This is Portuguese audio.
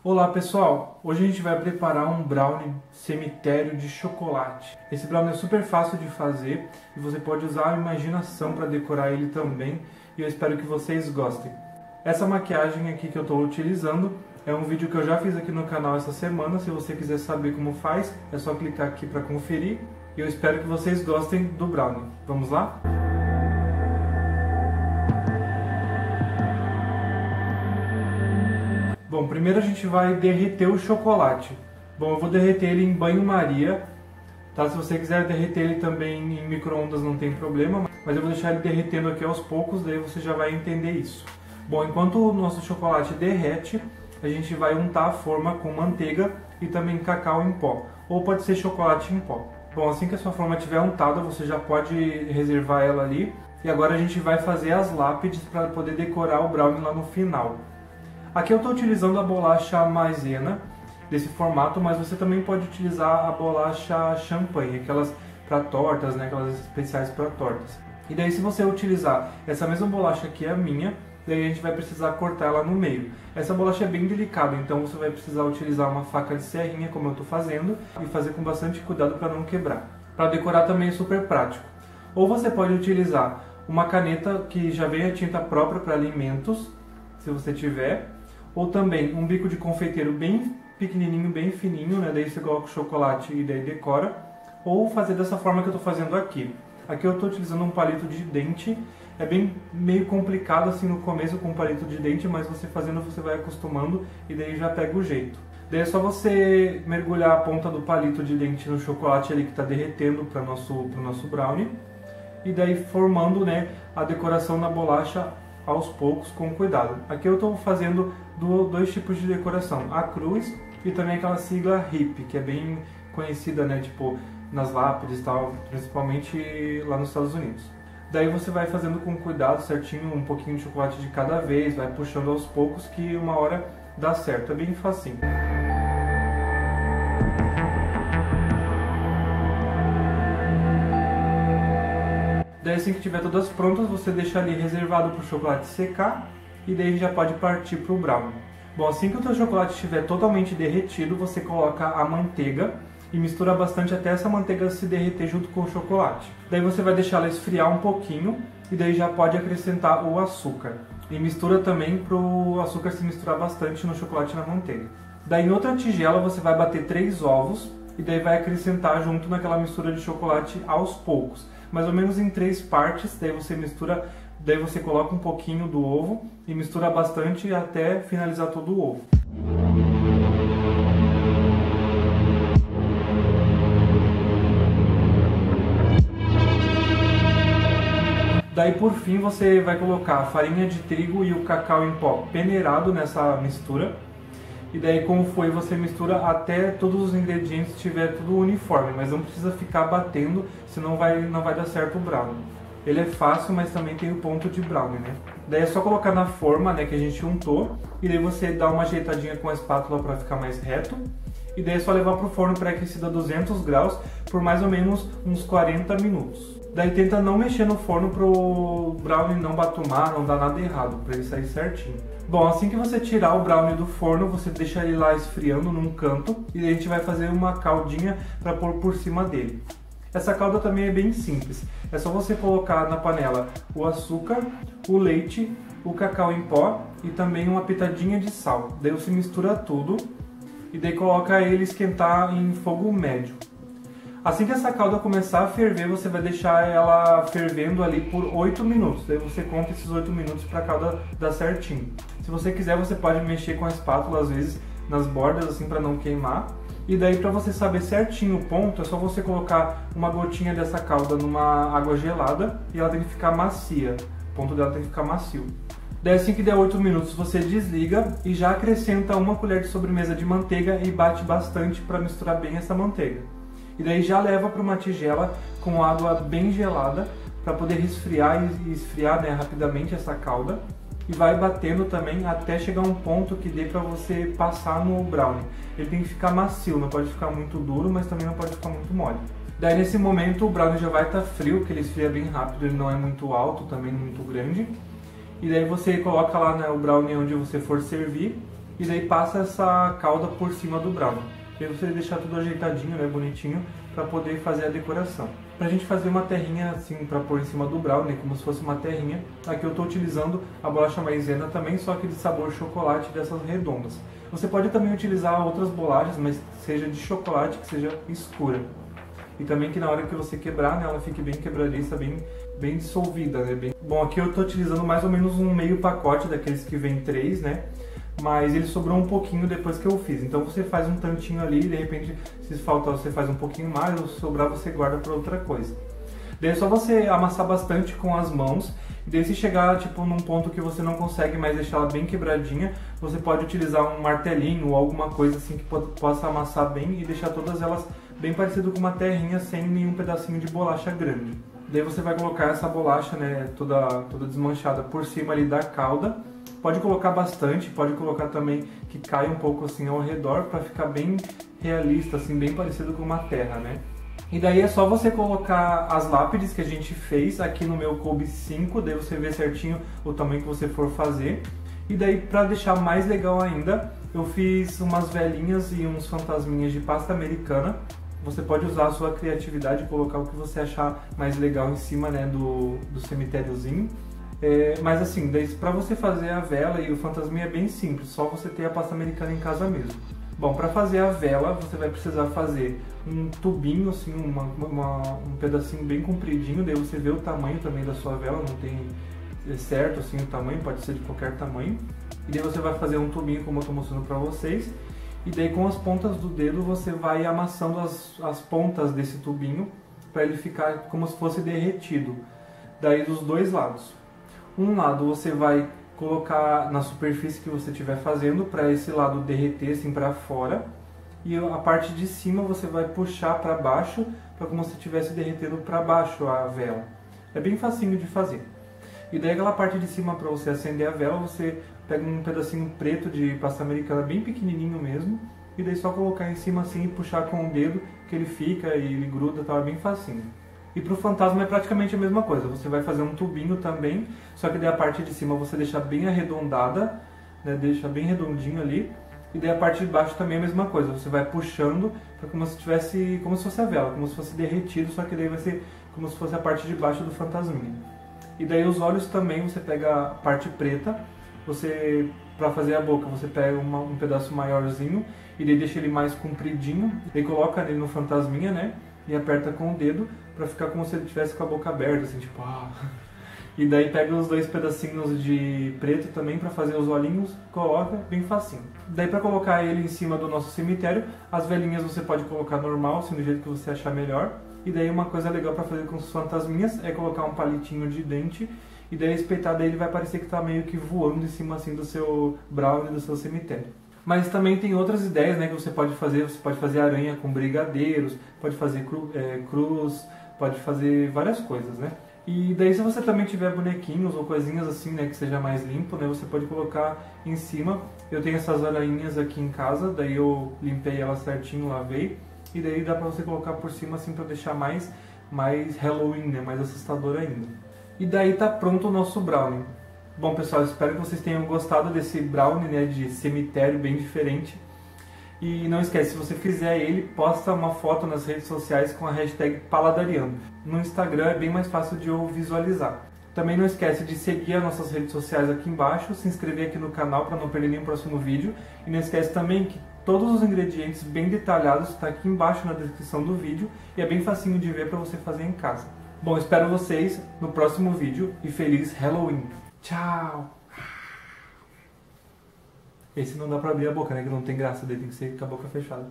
Olá pessoal, hoje a gente vai preparar um brownie cemitério de chocolate. Esse brownie é super fácil de fazer e você pode usar a imaginação para decorar ele também e eu espero que vocês gostem. Essa maquiagem aqui que eu estou utilizando é um vídeo que eu já fiz aqui no canal essa semana. Se você quiser saber como faz, é só clicar aqui para conferir e eu espero que vocês gostem do brownie. Vamos lá? Bom, primeiro a gente vai derreter o chocolate. Bom, eu vou derreter ele em banho-maria, tá? Se você quiser derreter ele também em micro-ondas não tem problema, mas eu vou deixar ele derretendo aqui aos poucos, daí você já vai entender isso. Bom, enquanto o nosso chocolate derrete, a gente vai untar a forma com manteiga e também cacau em pó, ou pode ser chocolate em pó. Bom, assim que a sua forma estiver untada, você já pode reservar ela ali. E agora a gente vai fazer as lápides para poder decorar o brownie lá no final. Aqui eu estou utilizando a bolacha maisena desse formato, mas você também pode utilizar a bolacha champanhe, aquelas para tortas, né, aquelas especiais para tortas. E daí se você utilizar essa mesma bolacha que é a minha, daí a gente vai precisar cortar ela no meio. Essa bolacha é bem delicada, então você vai precisar utilizar uma faca de serrinha, como eu estou fazendo, e fazer com bastante cuidado para não quebrar. Para decorar também é super prático. Ou você pode utilizar uma caneta que já vem a tinta própria para alimentos, se você tiver, ou também um bico de confeiteiro bem pequenininho, bem fininho, né? Daí você coloca o chocolate e daí decora. Ou fazer dessa forma que eu estou fazendo aqui. Aqui eu estou utilizando um palito de dente. É bem meio complicado assim no começo com um palito de dente, mas você fazendo você vai acostumando e daí já pega o jeito. Daí é só você mergulhar a ponta do palito de dente no chocolate ali que está derretendo para o nosso brownie. E daí formando, né, a decoração na bolacha aos poucos, com cuidado. Aqui eu estou fazendo dois tipos de decoração, a cruz e também aquela sigla HIP, que é bem conhecida, né, tipo, nas lápides e tal, principalmente lá nos Estados Unidos. Daí você vai fazendo com cuidado, certinho, um pouquinho de chocolate de cada vez, vai puxando aos poucos que uma hora dá certo, é bem facinho. Daí assim que tiver todas prontas, você deixa ali reservado para o chocolate secar e daí já pode partir para o brownie. Bom, assim que o teu chocolate estiver totalmente derretido, você coloca a manteiga e mistura bastante até essa manteiga se derreter junto com o chocolate. Daí você vai deixar ela esfriar um pouquinho e daí já pode acrescentar o açúcar. E mistura também para o açúcar se misturar bastante no chocolate e na manteiga. Daí em outra tigela você vai bater 3 ovos e daí vai acrescentar junto naquela mistura de chocolate aos poucos. Mais ou menos em 3 partes, daí você mistura, daí você coloca um pouquinho do ovo e mistura bastante até finalizar todo o ovo. Daí por fim você vai colocar a farinha de trigo e o cacau em pó peneirado nessa mistura. E daí como foi, você mistura até todos os ingredientes estiver tudo uniforme, mas não precisa ficar batendo, senão não vai dar certo o brownie. Ele é fácil, mas também tem o ponto de brownie, né? Daí é só colocar na forma, né, que a gente untou, e daí você dá uma ajeitadinha com a espátula para ficar mais reto. E daí é só levar para o forno pré-aquecido a 200 graus por mais ou menos uns 40 minutos. Daí tenta não mexer no forno para o brownie não batumar, não dar nada errado, para ele sair certinho. Bom, assim que você tirar o brownie do forno, você deixa ele lá esfriando num canto e daí a gente vai fazer uma caldinha para pôr por cima dele. Essa calda também é bem simples, é só você colocar na panela o açúcar, o leite, o cacau em pó e também uma pitadinha de sal. Daí você mistura tudo e daí coloca ele esquentar em fogo médio. Assim que essa calda começar a ferver, você vai deixar ela fervendo ali por 8 minutos. Daí você conta esses 8 minutos para a calda dar certinho. Se você quiser, você pode mexer com a espátula, às vezes, nas bordas, assim, para não queimar. E daí, para você saber certinho o ponto, é só você colocar uma gotinha dessa calda numa água gelada e ela tem que ficar macia. O ponto dela tem que ficar macio. Daí, assim que der 8 minutos, você desliga e já acrescenta uma colher de sobremesa de manteiga e bate bastante para misturar bem essa manteiga. E daí já leva para uma tigela com água bem gelada para poder resfriar e esfriar, né, rapidamente essa calda. E vai batendo também até chegar um ponto que dê para você passar no brownie. Ele tem que ficar macio, não pode ficar muito duro, mas também não pode ficar muito mole. Daí nesse momento o brownie já vai estar frio, porque ele esfria bem rápido, ele não é muito alto, também muito grande. E daí você coloca lá, né, o brownie onde você for servir e daí passa essa calda por cima do brownie. E aí você deixar tudo ajeitadinho, né, bonitinho, para poder fazer a decoração. Pra gente fazer uma terrinha assim para pôr em cima do brownie, como se fosse uma terrinha, aqui eu estou utilizando a bolacha maisena também, só que de sabor chocolate, dessas redondas. Você pode também utilizar outras bolachas, mas seja de chocolate, que seja escura. E também que na hora que você quebrar, né, ela fique bem quebradiça, bem dissolvida, né? Bom, aqui eu estou utilizando mais ou menos um meio pacote daqueles que vem 3, né? Mas ele sobrou um pouquinho depois que eu fiz. Então você faz um tantinho ali, de repente, se faltar você faz um pouquinho mais, ou se sobrar você guarda para outra coisa. Daí é só você amassar bastante com as mãos, e daí se chegar tipo num ponto que você não consegue mais deixar ela bem quebradinha, você pode utilizar um martelinho ou alguma coisa assim que possa amassar bem e deixar todas elas bem parecido com uma terrinha sem nenhum pedacinho de bolacha grande. Daí você vai colocar essa bolacha, né, toda desmanchada por cima ali da calda. Pode colocar bastante, pode colocar também que cai um pouco assim ao redor para ficar bem realista, assim, bem parecido com uma terra, né? E daí é só você colocar as lápides que a gente fez, aqui no meu coube 5, daí você vê certinho o tamanho que você for fazer. E daí, para deixar mais legal ainda, eu fiz umas velinhas e uns fantasminhas de pasta americana. Você pode usar a sua criatividade e colocar o que você achar mais legal em cima, né, do cemitériozinho. Mas assim, para você fazer a vela e o fantasminha é bem simples, só você ter a pasta americana em casa mesmo. Bom, para fazer a vela, você vai precisar fazer um tubinho, assim, um pedacinho bem compridinho, daí você vê o tamanho também da sua vela, não tem certo assim o tamanho, pode ser de qualquer tamanho. E daí você vai fazer um tubinho como eu estou mostrando para vocês, e daí com as pontas do dedo você vai amassando as pontas desse tubinho para ele ficar como se fosse derretido, daí dos dois lados. Um lado você vai colocar na superfície que você estiver fazendo para esse lado derreter assim para fora, e a parte de cima você vai puxar para baixo, para como se estivesse derretendo para baixo a vela. É bem facinho de fazer. E daí aquela parte de cima, para você acender a vela, você pega um pedacinho preto de pasta americana bem pequenininho mesmo, e daí só colocar em cima assim e puxar com o dedo que ele fica e ele gruda, tá, é bem facinho. E para o fantasma é praticamente a mesma coisa, você vai fazer um tubinho também, só que daí a parte de cima você deixa bem arredondada, né, deixa bem redondinho ali, e daí a parte de baixo também é a mesma coisa, você vai puxando para como se fosse a vela, como se fosse derretido, só que daí vai ser como se fosse a parte de baixo do fantasminha. E daí os olhos também, você pega a parte preta, para fazer a boca, você pega um pedaço maiorzinho, e daí deixa ele mais compridinho, e coloca ele no fantasminha, né, e aperta com o dedo, para ficar como se ele tivesse com a boca aberta, assim, tipo, ah. E daí pega os dois pedacinhos de preto também para fazer os olhinhos, coloca, bem facinho. Daí para colocar ele em cima do nosso cemitério, as velinhas você pode colocar normal, assim, do jeito que você achar melhor. E daí uma coisa legal para fazer com os fantasminhas é colocar um palitinho de dente, e daí espetar, daí ele vai parecer que tá meio que voando em cima assim do seu brownie, do seu cemitério. Mas também tem outras ideias, né, que você pode fazer aranha com brigadeiros, pode fazer cruz, pode fazer várias coisas, né? E daí se você também tiver bonequinhos ou coisinhas assim, né, que seja mais limpo, né, você pode colocar em cima. Eu tenho essas aranhas aqui em casa, daí eu limpei elas certinho, lavei, e daí dá pra você colocar por cima assim pra deixar mais Halloween, né, mais assustador ainda. E daí tá pronto o nosso brownie. Bom pessoal, espero que vocês tenham gostado desse brownie, né, de cemitério bem diferente. E não esquece, se você fizer ele, posta uma foto nas redes sociais com a hashtag Paladariando. No Instagram é bem mais fácil de eu visualizar. Também não esquece de seguir as nossas redes sociais aqui embaixo, se inscrever aqui no canal para não perder nenhum próximo vídeo. E não esquece também que todos os ingredientes bem detalhados estão aqui embaixo na descrição do vídeo e é bem facinho de ver para você fazer em casa. Bom, espero vocês no próximo vídeo e feliz Halloween! Tchau! Esse não dá pra abrir a boca, né? Que não tem graça dele, tem que ser com a boca fechada.